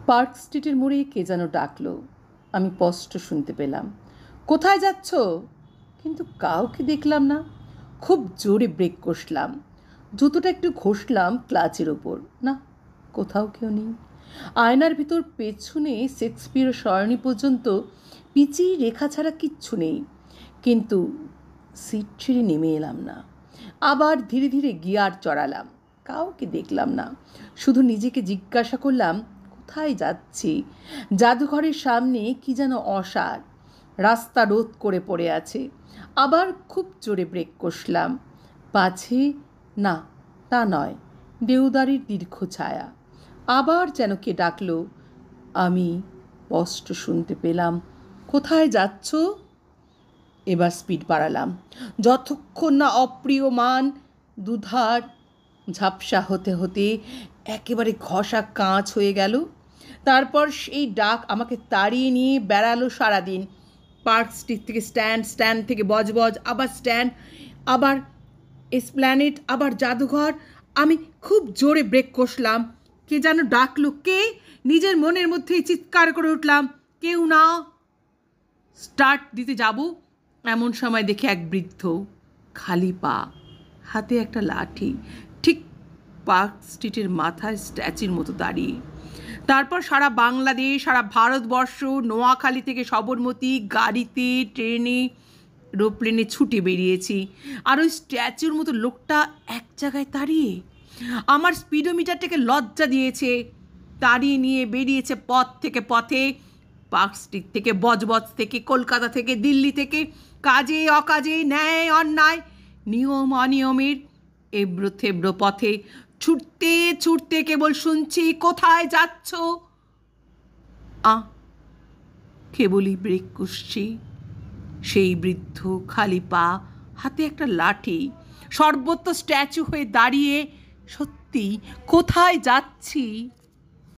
Park স্ট্রিটের মোড়ে কে যেন ডাকলো। আমি স্পষ্ট শুনতে পেলাম, কোথায় যাচ্ছ? কিন্তু কাউকে দেখলাম না। খুব জোরে ব্রেক কষলাম, জুতোটা একটু ঘষলাম ক্লাচের ওপর, না, কোথাও কেউ নেই। আয়নার ভিতর পেছনে শেক্সপিয়ার সরণি পর্যন্ত পিচি রেখা ছাড়া কিচ্ছু নেই। কিন্তু সিট ছেড়ে নেমে এলাম না, আবার ধীরে ধীরে গিয়ার চড়ালাম। কাউকে দেখলাম না, শুধু নিজেকে জিজ্ঞাসা করলাম কোথায় যাচ্ছি। জাদুঘরের সামনে কি যেন অসাড়, রাস্তা রোধ করে পড়ে আছে। আবার খুব জোরে ব্রেক কষলাম, পাছে না, তা নয়, দেউদারির দীর্ঘ ছায়া। আবার যেন কে ডাকলো। আমি স্পষ্ট শুনতে পেলাম, কোথায় যাচ্ছ? এবার স্পিড বাড়ালাম, যতক্ষণ না অপ্রিয় মান দুধার ঝাপসা হতে হতে একেবারে ঘষা কাঁচ হয়ে গেল। তারপর সেই ডাক আমাকে তাড়িয়ে নিয়ে বেড়ালো সারাদিন। পার্ক স্ট্রিট থেকে স্ট্যান্ড, স্ট্যান্ড থেকে বজবজ, আবার স্ট্যান্ড, আবার এসপ্ল্যানেড, আবার জাদুঘর। আমি খুব জোরে ব্রেক কষলাম। কে যেন ডাকলো, কে? নিজের মনের মধ্যেই চিৎকার করে উঠলাম, কেউ না। স্টার্ট দিতে যাব, এমন সময় দেখে এক বৃদ্ধ, খালি পা, হাতে একটা লাঠি, ঠিক পার্ক স্ট্রিটের মাথায় স্ট্যাচুর মতো দাঁড়িয়ে। তারপর সারা বাংলাদেশ, সারা ভারতবর্ষ, নোয়াখালী থেকে সবরমতী, গাড়িতে, ট্রেনে, এরোপ্লেনে ছুটে বেরিয়েছি। আর ওই স্ট্যাচুর মতো লোকটা এক জায়গায় দাঁড়িয়ে আমার স্পিডোমিটারটাকে লজ্জা দিয়েছে। তাড়িয়ে নিয়ে বেরিয়েছে পথ থেকে পথে, পার্ক স্ট্রিট থেকে, বজবজ থেকে, কলকাতা থেকে, দিল্লি থেকে, কাজে অকাজে, ন্যায় অন্যায়, নিয়ম অনিয়মের এবড়ো থেবড়ো পথে ছুটতে ছুটতে কেবল শুনছি, কোথায় যাচ্ছ? কেবলই ব্রেক কষছি। সেই বৃদ্ধ খালি পা, হাতে একটা লাঠি, সর্বত্র স্ট্যাচু হয়ে দাঁড়িয়ে। সত্যি কোথায় যাচ্ছি?